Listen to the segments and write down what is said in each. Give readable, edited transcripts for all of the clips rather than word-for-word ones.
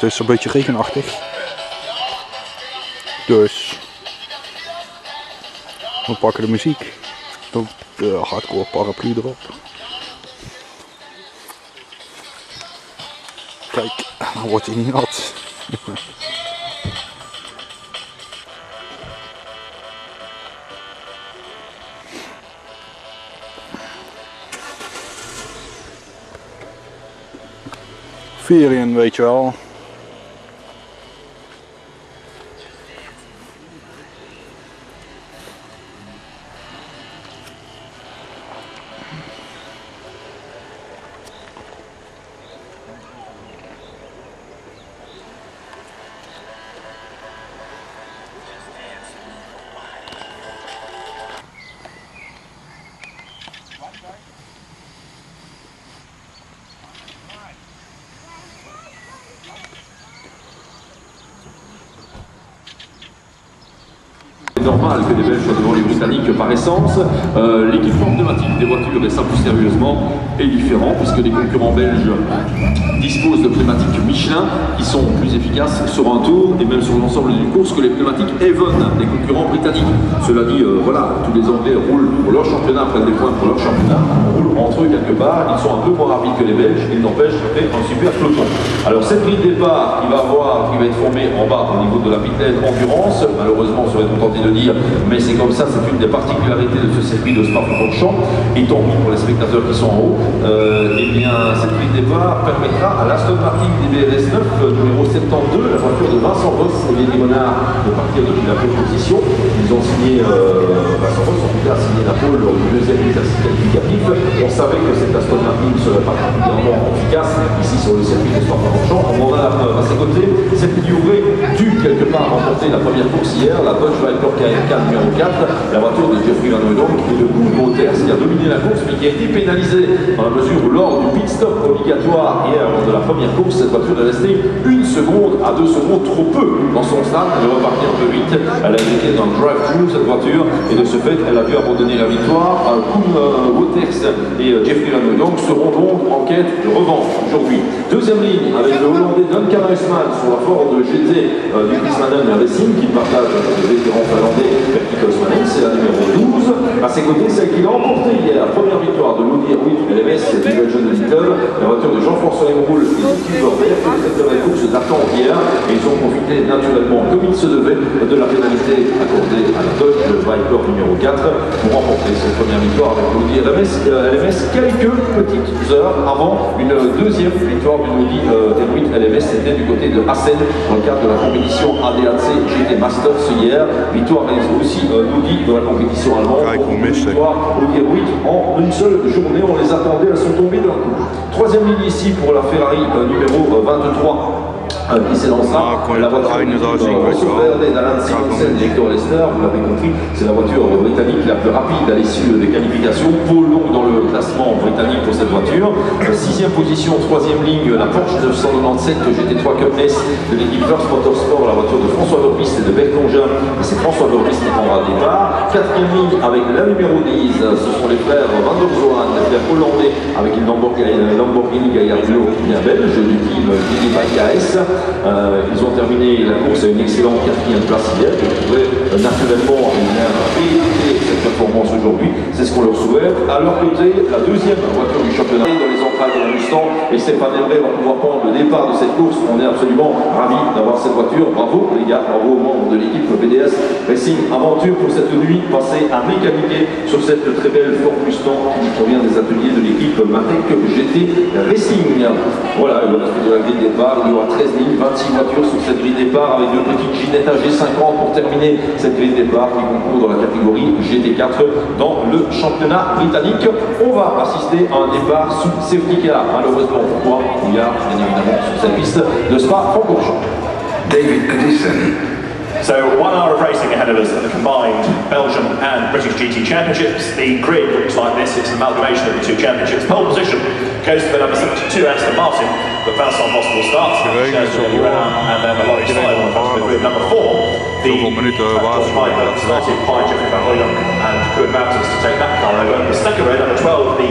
Het is een beetje regenachtig. Dus we pakken de muziek. De hardcore paraplu erop. Kijk, dan wordt hij niet nat. Veren, weet je wel. C'est normal que les Belges soient devant les Britanniques par essence. L'équipement pneumatique des voitures, et ça plus sérieusement, est différent puisque les concurrents belges disposent de pneumatiques Michelin qui sont plus efficaces sur un tour et même sur l'ensemble d'une course que les pneumatiques Avon des concurrents britanniques. Cela dit, voilà, tous les Anglais roulent pour leur championnat, prennent des points pour leur championnat, roulent entre eux quelque part, ils sont un peu moins rapides que les Belges, il n'empêche ça fait un super peloton. Alors cette grille de départ qui va être formée en bas au niveau de la pit lane endurance, malheureusement on serait tenté de dire, mais c'est comme ça, c'est une des particularités de ce circuit de Spa-Francorchamps, et tant pis pour les spectateurs qui sont en haut, et bien cette grille de départ permettra à l'Aston Martin DBRS 9 numéro 72, la voiture de Vincent Ross et Eddie Monard, de partir depuis la première position. Ils ont signé, Vincent Ross en tout cas a signé la pole lors du deuxième exercice qualificatif. On savait que cette Aston Martin serait particulièrement efficace ici sur le circuit de Spa-Francorchamps. On en a la preuve à ses côtés, celle qui aurait dû quelque part remporter la première course hier, la Dodge Viper KMK numéro 4, la voiture de Jeffrey Van Hooydonk et de Koen Wouters qui a dominé la course mais qui a été pénalisé dans la mesure où lors du pit stop obligatoire hier lors de la première course, cette voiture est restée 1 seconde à 2 secondes trop peu dans son stade. Elle est repartie un peu vite, elle a été dans le drive-thru cette voiture et de ce fait elle a dû abandonner la victoire. Koen Wouters et Jeffrey Van Hooydonk seront donc en quête de revanche aujourd'hui. Deuxième ligne avec le Hollandais Duncan Huisman sur la Ford GT du Chris Madden Racing qui partage le vétéran finlandais Bertie Kosmanen, c'est la numéro 12. À ses côtés, celle qui l'a emporté hier, la première victoire de l'Audi R8 LMS du Belgian Club, la voiture de Jean-François Hémroul et du Tuber Vert, le secteur de la course datant hier, et ils ont profité naturellement, comme il se devait, de la pénalité accordée à la Dodge Viper numéro 4 pour remporter cette première victoire avec l'Audi LMS quelques petites heures avant une deuxième victoire de l'Audi R8 LMS, c'était du côté de Assen dans le cadre de la compétition ADAC GT Masters hier. Victoire aussi d'Audi dans la compétition allemande. Victoire Audi R8 en une seule journée, on les attendait, elles sont tombées d'un coup. Troisième ligne ici pour la Ferrari numéro 23. Qui s'élancera, la voiture d'Alan Simonsen et Hector Lester, vous l'avez compris, c'est la voiture britannique la plus rapide à l'issue des qualifications, pôle long dans le classement britannique pour cette voiture. Sixième position, troisième ligne, la Porsche 997 GT3 Cup S de l'équipe First Motorsport, la voiture de François Dorpiste et de Bertongin, et c'est François Dorpiste qui prendra le départ. Quatrième ligne avec la numéro 10, ce sont les frères Van der Zoan, les frères hollandais, avec une Lamborghini Gallardo bien belge du team KS. Ils ont terminé la course à une excellente quatrième place hier. Ils pourraient naturellement rééditer cette performance aujourd'hui. C'est ce qu'on leur souhaite. À leur côté, la deuxième voiture du championnat dans les entrailles de Mustang et Stéphane Embrey va pouvoir prendre le départ de cette course. On est absolument ravis d'avoir cette voiture. Bravo les gars, bravo aux membres de l'équipe BDS Racing Aventure pour cette nuit passée à mécaniquer sur cette très belle Ford Mustang qui provient des ateliers de l'équipe Matec GT Racing. Voilà, le reste de la grille de départ, il y aura 13 lignes. 26 voitures sur cette grille de départ avec deux petites Ginette AG50 pour terminer cette grille de départ qui concourt dans la catégorie GT4 dans le championnat britannique. On va assister à un départ sous safety car, malheureusement. Pourquoi? Il y a bien évidemment sur cette piste de Spa-Francorchamps. David Peterson. So 1 hour of racing ahead of us in the combined Belgian and British GT Championships. The grid looks like this, it's an amalgamation of the two championships. Pole position goes to the number 72 Aston Martin, but Vincent Voss will start. And then the Lawrence Slide on the grid number 4. The started by Jeffrey Van Hooydonk and Koen Wouters to take that car over. The second row, number 12, the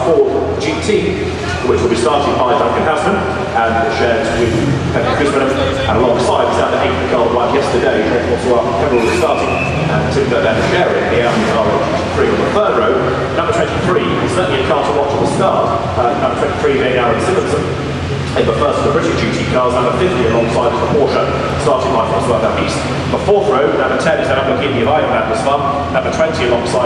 Ford GT, which will be started by Duncan Houseman and shared with Henry Grisman, and alongside is out the 8th car right yesterday, also Pembrell was starting, and Tim Burbank sharing the Audi R3 on the 3rd row. Number 23 is certainly a car to watch at the start, number 23 being Aaron Simonson. In the first of the British GT cars, number 50 alongside is the Porsche, starting by François Baptiste. The 4th row, number 10 is the Lamborghini of Ivan van der Swan, number 20 alongside